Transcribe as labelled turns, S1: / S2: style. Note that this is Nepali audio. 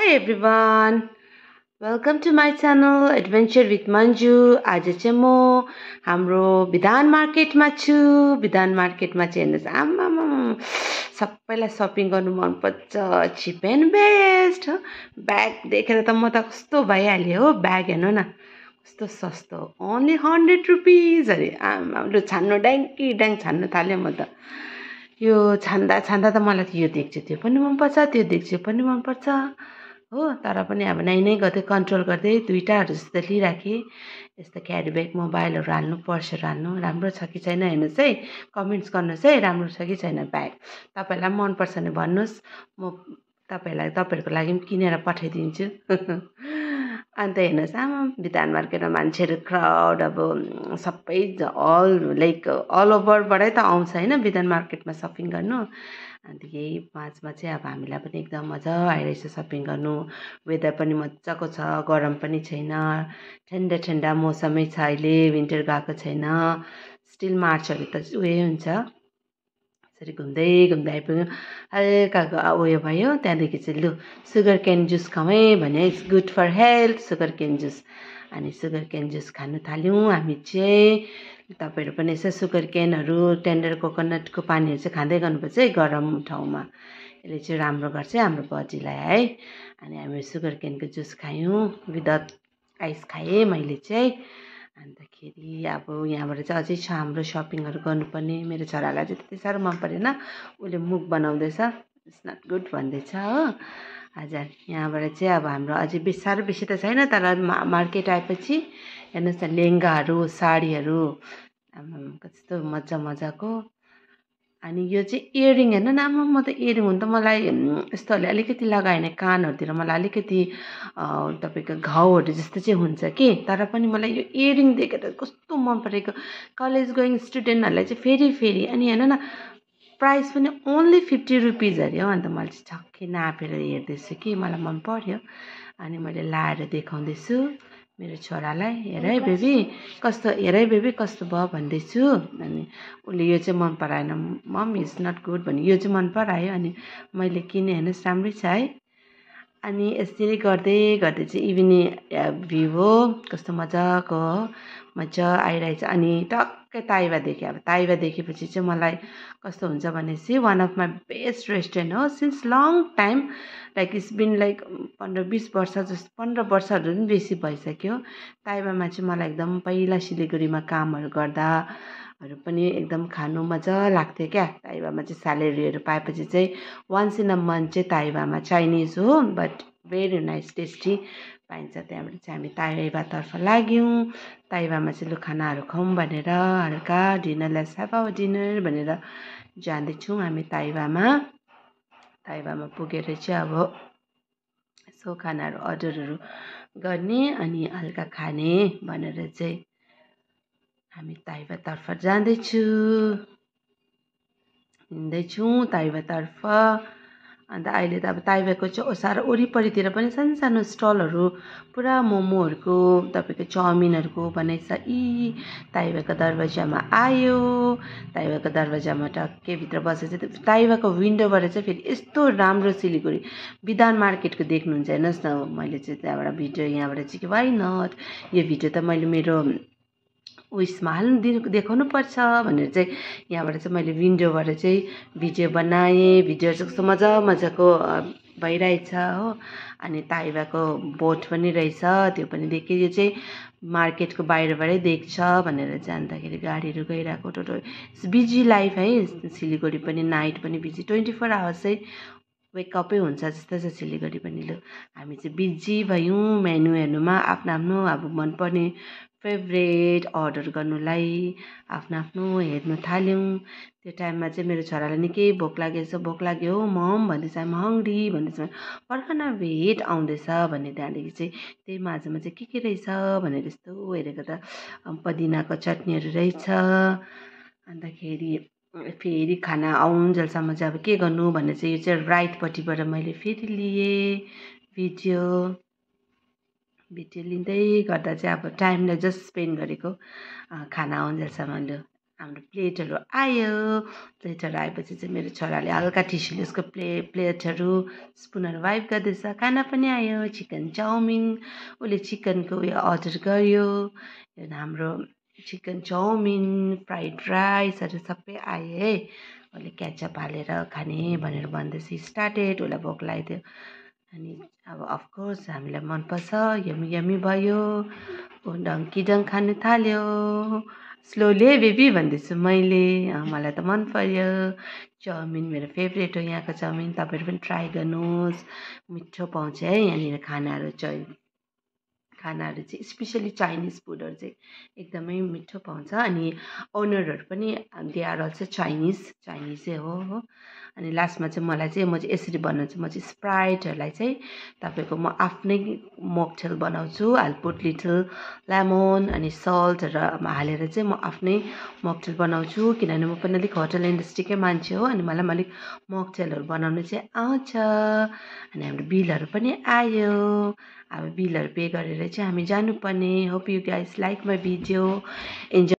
S1: Hi everyone, welcome to my channel Adventure with Manju. आज चाहिँ म हाम्रो विधान मार्केटमा छु। विधान मार्केटमा चाहिँ हेर्नुस् आमामा सबैलाई सपिङ गर्नु मनपर्छ। चिप एन्ड बेस्ट हो। ब्याग देखेर त म त कस्तो भइहाल्यो हो। ब्याग हेर्नु न कस्तो सस्तो, ओन्ली 100 रुपिज अरे। आमा लु छान्नु ड्याङ्की ड्याङ छान्नु थाल्यो म त। यो छान्दा छान्दा त मलाई त यो देख्छु त्यो पनि मनपर्छ, त्यो देख्छु पनि मनपर्छ हो। तर पनि अब नै गर्दै कन्ट्रोल गर्दै दुईवटाहरू जस्तो लिइराखेँ। यस्तो क्यारी ब्याग, मोबाइलहरू हाल्नु, पर्सहरू हाल्नु राम्रो छ कि छैन हेर्नुहोस् है। कमेन्ट्स गर्नुहोस् है, राम्रो छ कि छैन ब्याग। तपाईँहरूलाई पनि मनपर्छ भने भन्नुहोस्, म तपाईँहरूको लागि पनि किनेर पठाइदिन्छु। अन्त हेर्नुहोस् आमा विधान मार्केटमा मान्छेहरू क्राउड, अब सबै अल ओभरबाटै त आउँछ होइन विधान मार्केटमा सपिङ गर्नु। अन्त यही पाँचमा चाहिँ अब हामीलाई पनि एकदम मजा आइरहेछ सपिङ गर्नु। वेदर पनि मजाको छ, गरम पनि छैन, ठन्डा ठन्डा मौसमै छ अहिले, विन्टर गएको छैन। स्टिल मार्चहरू त उयो हुन्छ। यसरी घुम्दै घुम्दै आइपुग्यो, हल्का उयो भयो। त्यहाँदेखि चाहिँ लु सुगर केन जुस खाउँ है भने, it's good for health sugarcane juice. अनि सुगर केन जुस खानु थाल्यौँ हामी चाहिँ। तपाईँहरू पनि यसो सुगर केनहरू, टेन्डर कोकोनटको पानीहरू चाहिँ खाँदै गर्नुपर्छ है गरम ठाउँमा। यसले चाहिँ राम्रो गर्छ हाम्रो बडीलाई है। अनि हामी सुगर केनको जुस खायौँ, विदाउट आइस खाएँ मैले चाहिँ। अन्तखेरि अब यहाँबाट चाहिँ अझै छ हाम्रो सपिङहरू गर्नुपर्ने। मेरो छोरालाई चाहिँ त्यति साह्रो मन परेन, उसले मुख बनाउँदैछ, इट्स नट गुड भन्दैछ हो। हजुर यहाँबाट चाहिँ अब हाम्रो अझै साह्रो बेसी त छैन, तर मार्केट आएपछि हेर्नुहोस् न लेहेङ्गाहरू, साडीहरू कस्तो मजा मजाको। अनि यो चाहिँ इयरिङ हेर्नु न आमा, म त इयरिङ हुन त मलाई यस्तोहरूले अलिकति लगायो भने कानहरूतिर मलाई अलिकति तपाईँको घाउहरू जस्तो चाहिँ हुन्छ कि। तर पनि मलाई यो इयरिङ देखेर कस्तो मन परेको। कलेज गोइङ स्टुडेन्टहरूलाई चाहिँ फेरि अनि हेर्नु न प्राइस पनि ओन्ली 50 रुपिज अरे हो। अन्त मैले चाहिँ छक्कै नापेर हेर्दैछु कि मलाई मन पर्यो। अनि मैले लाएर देखाउँदैछु मेरो छोरालाई, हेर है बेबी कस्तो, हेर है बेबी कस्तो भयो भन्दैछु। अनि उसले यो चाहिँ मन पराएन, मम इज नट गुड भन्यो, यो चाहिँ मन परायो। अनि मैले किनेँ, हेर्नुहोस् राम्रै छ है। अनि यसरी गर्दै गर्दै चाहिँ इभिनिङ भ्यू हो, कस्तो मजाको हो, मजा आइरहेछ। अनि टक्कै ताइवा देखेँ। अब ताइवा देखेपछि चाहिँ मलाई कस्तो हुन्छ भनेपछि one of my best restaurant हो since long time, like it's been like 15-20 वर्ष जस्तो, 15 वर्षहरू पनि बेसी भइसक्यो। ताइवामा चाहिँ मलाई एकदम पहिला सिलगढीमा कामहरू गर्दाहरू पनि एकदम खानु मजा लाग्थ्यो क्या। ताइवामा चाहिँ स्यालेरीहरू पाएपछि चाहिँ वन्स इन अ मन्थ चाहिँ ताइवामा चाइनिज हो, बट भेरी नाइस टेस्टी पाइन्छ। त्यहाँबाट चाहिँ हामी ताइवातर्फ लाग्यौँ। ताइवामा चाहिँ लु खानाहरू खाउँ भनेर, हल्का dinner, let's have our dinner भनेर जाँदैछौँ हामी ताइवामा। ताइवामा पुगेर चाहिँ अब यसो खानाहरू अर्डरहरू गर्ने अनि हल्का खाने भनेर चाहिँ हामी ताइवातर्फ जाँदैछु, हिँड्दैछौँ ताइवातर्फ। अन्त अहिले त अब ताइवाको चाहिँ ओसार वरिपरितिर पनि सानो सानो स्टलहरू पुरा मोमोहरूको, तपाईँको चाउमिनहरूको बनाइछ। ताइवाको दरवाजामा आयो, ताइवाको दरवाजामा टक्कै भित्र बसेर चाहिँ ताइवाको विन्डोबाट चाहिँ फेरि यस्तो राम्रो सिलगढी विधान मार्केटको देख्नुहुन्छ। हेर्नुहोस् न, मैले चाहिँ त्यहाँबाट भिडियो, यहाँबाट चाहिँ कि वाइ नट, यो भिडियो त मैले मेरो उयसमा देखाउनु पर्छ भनेर चाहिँ यहाँबाट चाहिँ मैले विन्डोबाट चाहिँ भिडियो बनाएँ। भिडियो चाहिँ कस्तो मजा मजाको भइरहेछ हो। अनि ताइवाको बोट पनि रहेछ, त्यो पनि देखेँ। यो चाहिँ मार्केटको बाहिरबाटै देख्छ भनेर जाँदाखेरि गाडीहरू गइरहेको, टोटल बिजी लाइफ है सिलगढी पनि, नाइट पनि बिजी, 24 आवर्स चाहिँ वेकअपै हुन्छ जस्तो छ सिलगढी पनि। लु हामी चाहिँ बिजी भयौँ मेनु हेर्नुमा, आफ्नो आफ्नो अब मनपर्ने फेभरेट अर्डर गर्नुलाई आफ्नो आफ्नो हेर्नु थाल्यौँ। त्यो टाइममा चाहिँ मेरो छोरालाई निकै भोक लाग्यो हो मम भन्दैछ, आइम हङ्ग्री भन्दैछ। पर्खन भेट आउँदैछ भन्ने, त्यहाँदेखि चाहिँ त्यही माझमा चाहिँ के रहेछ भनेर यस्तो हेरेको त पुदिनाको चटनीहरू रहेछ। अन्तखेरि फेरि खाना आउन्जेलसम्म चाहिँ अब के गर्नु भन्ने चाहिँ यो चाहिँ राइटपट्टिबाट मैले फेरि लिएँ भिडियो लिँदै गर्दा चाहिँ अब टाइमलाई जस्ट स्पेन्ड गरेको खाना आउन्जेलसम्म। लु हाम्रो प्लेटहरू आयो। प्लेटहरू आएपछि चाहिँ मेरो छोराले हल्का टिस्युले यसको प्लेटहरू स्पुनहरू वाइप गर्दैछ। खाना पनि आयो, चिकन चाउमिन। उसले चिकनको उयो अर्डर गर्यो। हाम्रो चिकन चाउमिन, फ्राइड राइसहरू सबै आयो है। उसले केचअप हालेर खाने भनेर भन्दैछ। स्टार्टेड, उसलाई भोक लाग्यो। अनि अब अफकोर्स हामीलाई मनपर्छ, यम्मी यम्मी भयो। ऊ डङ्की खानु थाल्यो। स्लोली है बेबी भन्दैछु मैले। मलाई त मन पर्यो। चाउमिन मेरो फेभरेट हो यहाँको चाउमिन। तपाईँहरू पनि ट्राई गर्नुहोस्। मिठो पाउँछ है यहाँनिर खानाहरू चाहिँ स्पेसली चाइनिज फुडहरू चाहिँ एकदमै मिठो पाउँछ। अनि ओनरहरू पनि दे आर अल्सो चाइनिजै हो। अनि लास्टमा चाहिँ मलाई चाहिँ म चाहिँ यसरी बनाउँछु। म चाहिँ स्प्राइटहरूलाई चाहिँ तपाईँको म आफ्नै मोकटेल बनाउँछु। आई पुट लिटल लेमन अनि सल्टहरू हालेर चाहिँ म आफ्नै मोकटेल बनाउँछु। किनभने म पनि अलिक होटल इन्डस्ट्रीकै मान्छे हो। अनि मलाई अलिक मोकटेलहरू बनाउनु चाहिँ आउँछ। अनि हाम्रो बिलहरू पनि आयो। अब बिलहरू पे गरेर चाहिँ हामी जानुपर्ने। Hope you guys like my video. Enjoy